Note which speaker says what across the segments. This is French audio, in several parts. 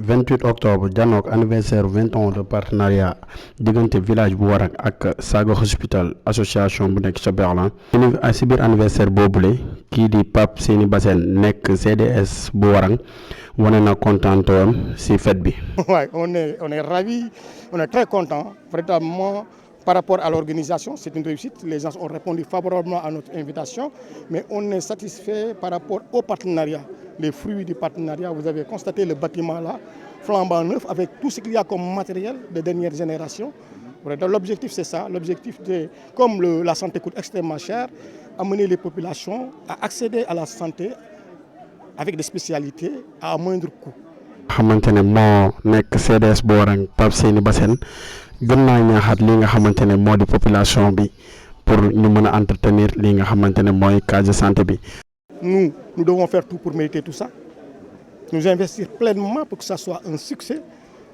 Speaker 1: 28 octobre janook anniversaire 20 ans de partenariat diggante village bu Warang ak Saga Hospital association bu nekk ca Berlin si biir anniversaire boobule kii di Pape Seyni Bassène nekk CDS bu Warang wane na kontaan si fête bi.
Speaker 2: Ouais, on est ravis, on est très content véritablement par rapport à l'organisation, c'est une réussite. Les gens ont répondu favorablement à notre invitation, mais on est satisfait par rapport au partenariat. Les fruits du partenariat, vous avez constaté le bâtiment là, flambant neuf, avec tout ce qu'il y a comme matériel de dernière génération. L'objectif c'est ça, l'objectif comme la santé coûte extrêmement cher, amener les populations à accéder à la santé avec des spécialités à moindre coût.
Speaker 1: xamante ne moo nekk CDS bu Warang Pape Seyni Bassène gën naa ñaaxaat li nga xamante ne moo di population bi pour ñu mën a entretenir li nga xamante ne mooy case de santé bi.
Speaker 2: Nous devons faire tout pour mériter tout ça. Nous investir pleinement pour que ça soit un succès.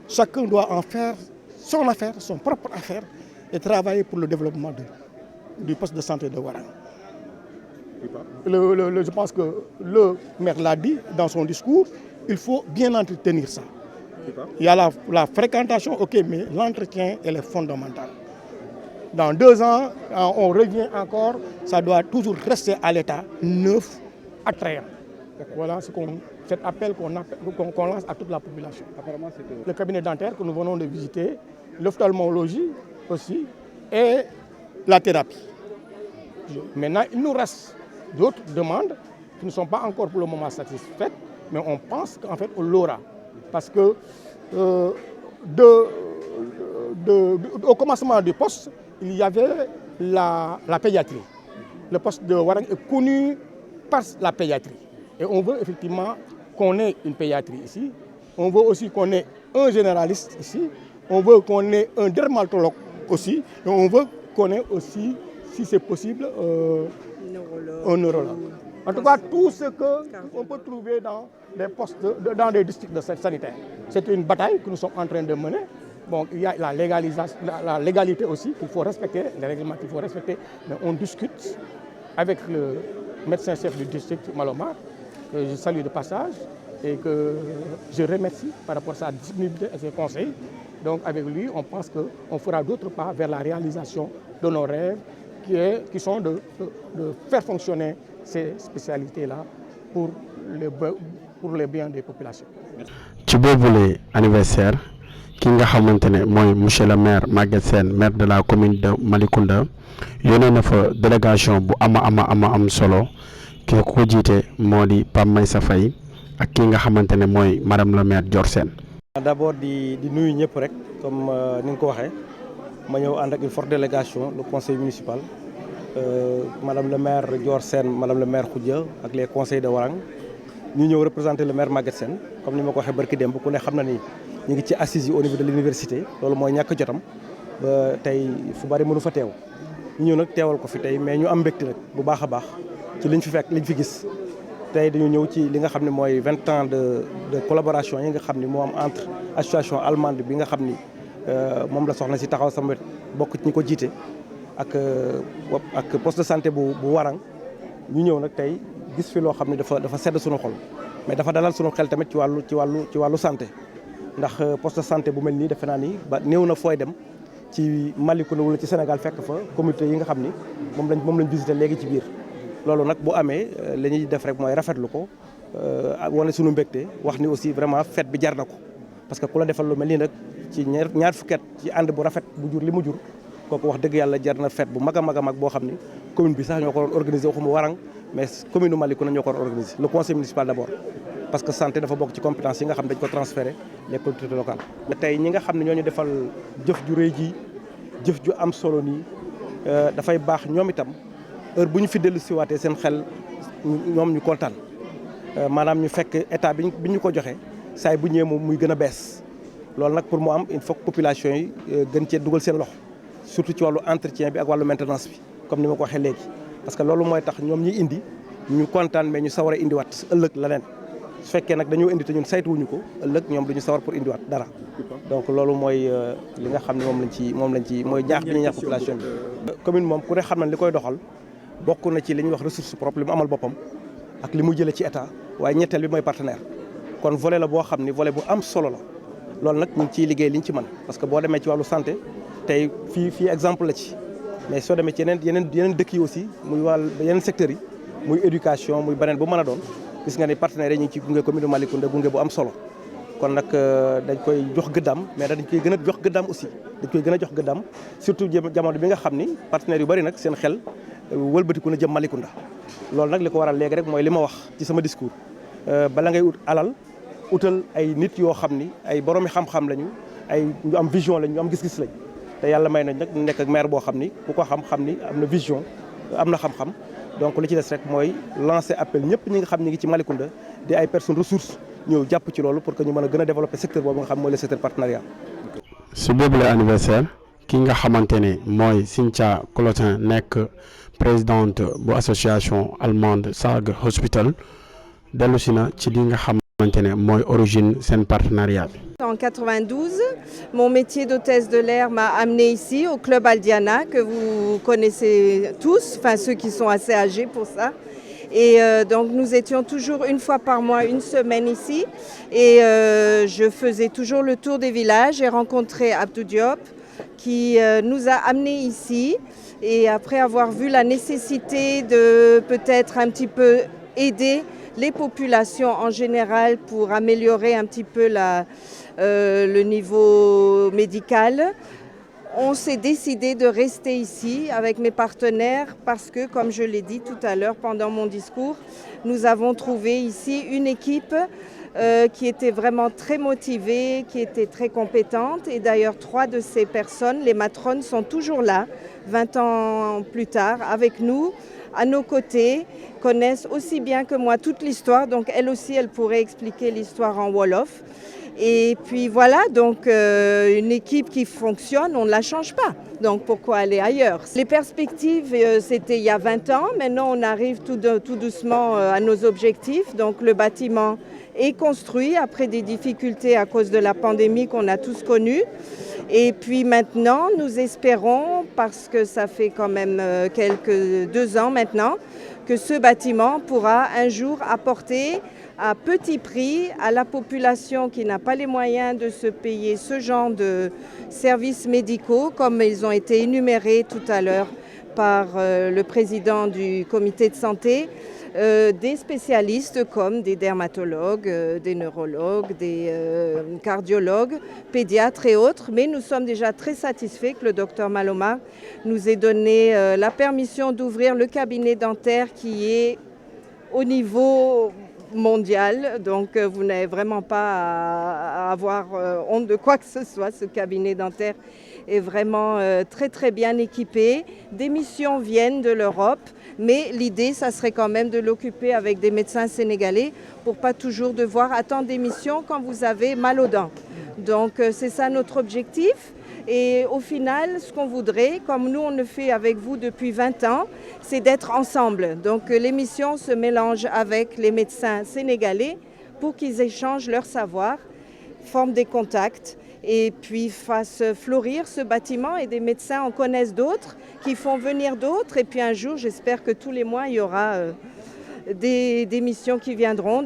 Speaker 2: Chacun doit en faire son affaire, son propre affaire, et travailler pour le développement du poste de santé de Warang. Je pense que le maire l'a dit dans son discours, il faut bien entretenir ça. Il y a la fréquentation, ok, mais l'entretien, elle est fondamentale. Dans 2 ans, on revient encore, ça doit toujours rester à l'état neuf, attrayant. Voilà cet appel qu'on lance à toute la population. Le cabinet dentaire que nous venons de visiter, l'ophtalmologie aussi, et la thérapie. Maintenant, il nous reste d'autres demandes qui ne sont pas encore pour le moment satisfaites, mais on pense qu'en fait on l'aura. Parce que au commencement du poste, il y avait la pédiatrie. Le poste de Warang est connu par la pédiatrie. Et on veut effectivement qu'on ait une pédiatrie ici. On veut aussi qu'on ait un généraliste ici. On veut qu'on ait un dermatologue aussi. Et on veut qu'on ait aussi, si c'est possible, un neurologue. En tout cas, tout ce qu'on peut trouver dans des postes, dans des districts de sanitaire. C'est une bataille que nous sommes en train de mener. Bon, il y a la légalité aussi qu'il faut respecter, les règlements qu'il faut respecter. Mais on discute avec le médecin-chef du district Malomar, que je salue de passage et que je remercie par rapport à sa disponibilité et ses conseils. Donc avec lui, on pense qu'on fera d'autres pas vers la réalisation de nos rêves qui sont de faire fonctionner ces spécialités-là pour le bien des populations.
Speaker 1: ci boobule anniversaire ki nga xamante ne mooy monsieur le maire Maguette Sène maire de la commune de Malicounda yónnee na fa délégation bu am solo ki ko jiite moo di Pape Maïssa Faye ak ki nga xamante ne mooy madame le maire Dior Sène.
Speaker 3: D'abord di nuyu ñëpp rek comme ni nga ko waxee ma ñëw ànd ak une forte délégation le conseil municipal madame le maire Dior Sène madame le maire Khoudia ak les conseils de Warang ñu ñëw représenter le maire Maguette Sène comme ni ma ko waxee barki démb ku ne xam na ni ñu ngi ci assises yi au niveau de l'université loolu mooy ñàkk jotam ba tey fu bari mënu fa teew ñu ñëw nag teewal ko fi tey mais ñu am mbégte nag bu baax a baax ci liñ fi gis tey dañu ñëw ci li nga xam ne mooy 20 ans de collaboration yi nga xam ni moo am entre association allemande bi nga xam ni moom la soxna si taxaw sama wet bokk ci ñi ko jiite ak poste de santé bu Warang ñu ñëw nag tey gis fi loo xam ne dafa sedd suñu xol mais dafa dalal suñu xel tamit ci wàllu santé ndax poste de santé bu mel nii defe naa ni ba néew na fooy dem ci Malicounda wala ci Sénégal fekk fa communauté yi nga xam ni moom lañ visité léegi ci biir loolu nag bu amee li ñuy def rek mooy rafetlu ko wane suñu mbégte wax ni aussi vraiment fête bi jar na ko parce que ku la defal lu mel nii nag ci ñaar fukki at ci ànd bu rafet bu jur li mu jur kooku wax dëgg yàlla jar na fête bu mag a mag boo xam ni commune bi sax ñoo ko doon organisé waxuma Warang mais commune u Malicounda ñoo ko doon organisé le conseil municipal d'abord parce que santé dafa bokk ci compétence yi nga xam dañ ko transféré les collectivités locales. tey ñi nga xam ne ñoo ñu defal jëf ju rëy ji jëf ju am solo nii dafay baax ñoom itam heure bu ñu fi dellu siwaatee seen xel ñoom ñu kontaan maanaam ñu fekk état bi ñu ko joxe saay bu ñëwee moom muy gën a bees loolu nag pour mu am il faut que population yi gën cee dugal seen loxo surtout ci wàllu entretien bi ak wàllu maintenance bi comme ni ma ko waxee léegi parce que loolu mooy tax ñoom ñi indi ñu kontaan mais ñu sawar a indiwaat ëllëg leneen su fekkee nag dañoo indi te ñun saytuwuñu ko ëllëg ñoom duñu sawar pour indiwaat dara donc loolu mooy li nga xam ne moom lañ ci mooy ñaax bi ñu ñaax population bi. commune moom ku ne xam na li koy doxal bokk na ci li ñuy wax ressource propre li mu amal boppam ak li mu jëlee ci état waaye ñetteel bi mooy partenaire kon volet la boo xam ni volet bu am solo la loolu nag ñu ngi ciy liggéey liñ ci mën parce que boo demee ci wàllu santé tey fii exemple la ci mais soo demee ci yeneen dëkk yi aussi muy yeneen secteurs yi muy éducation muy beneen bu mën a doon gis nga ni partenaires yi ñu ngi ci gunge commune Malicounda gunge bu am solo kon nag dañ koy jox gëddaam mais dañ koy gën a jox gëddaam aussi dañ koy gën a jox gëddaam surtout jamono bi nga xam ni partenaires yu bari nag seen xel wëlbatiku na jëm Malicounda loolu nag li ko waral léegi rek mooy li ma wax ci sama discours bala ngay ut alal utal ay nit yoo xam ni ay boroomi xam-xam lañu ay ñu am vision lañu ñu am gis-gis lañ te yàlla may nañ nag ñu nekk ak maire boo xam ni ku ko xam ni am na vision am na xam-xam donc li ci des rek mooy lancer appel ñëpp ñi nga xam ñi ngi ci Malicounda di ay personnes ressources ñëw jàpp ci loolu pour que ñu mën a gën a développer secteur boobu nga xam mooy le secteur partenariat.
Speaker 1: si boobule anniversaire ki nga xamante ne mooy Cynthia Clotin nekk présidente bu association allemande Sage Hospital dellu si na ci li nga xamante ne mooy origine seen partenariat bi.
Speaker 4: En 92, mon métier d'hôtesse de l'air m'a amenée ici au club Aldiana que vous connaissez tous, enfin ceux qui sont assez âgés pour ça. Et donc nous étions toujours une fois par mois, une semaine ici. Et je faisais toujours le tour des villages. J'ai rencontré Abdou Diop qui nous a amenés ici. Et après avoir vu la nécessité de peut-être un petit peu aider les populations en général pour améliorer un petit peu le niveau médical, on s'est décidé de rester ici avec mes partenaires parce que, comme je l'ai dit tout à l'heure pendant mon discours, nous avons trouvé ici une équipe qui était vraiment très motivée, qui était très compétente. Et d'ailleurs, 3 de ces personnes, les matrones, sont toujours là, 20 ans plus tard, avec nous, à nos côtés, connaissent aussi bien que moi toute l'histoire. Donc, elles aussi, elles pourraient expliquer l'histoire en Wolof. Et puis voilà, donc une équipe qui fonctionne, on ne la change pas. Donc pourquoi aller ailleurs? Les perspectives, c'était il y a 20 ans. Maintenant, on arrive tout doucement à nos objectifs. Donc le bâtiment est construit après des difficultés à cause de la pandémie qu'on a tous connues. Et puis maintenant, nous espérons, parce que ça fait quand même 2 ans maintenant, que ce bâtiment pourra un jour apporter à petit prix à la population qui n'a pas les moyens de se payer ce genre de services médicaux, comme ils ont été énumérés tout à l'heure par le président du comité de santé, des spécialistes comme des dermatologues, des neurologues, des cardiologues, pédiatres et autres. Mais nous sommes déjà très satisfaits que le docteur Malomar nous ait donné la permission d'ouvrir le cabinet dentaire qui est au niveau mondial. Donc vous n'avez vraiment pas à avoir honte de quoi que ce soit. Ce cabinet dentaire est vraiment très très bien équipé. Des missions viennent de l'Europe, mais l'idée, ça serait quand même de l'occuper avec des médecins sénégalais pour pas toujours devoir attendre des missions quand vous avez mal aux dents. Donc c'est ça notre objectif. Et au final, ce qu'on voudrait, comme nous on le fait avec vous depuis 20 ans, c'est d'être ensemble. Donc les missions se mélangent avec les médecins sénégalais pour qu'ils échangent leur savoir, forment des contacts et puis fassent fleurir ce bâtiment. Et des médecins en connaissent d'autres, qui font venir d'autres. Et puis un jour, j'espère que tous les mois, il y aura des missions qui viendront.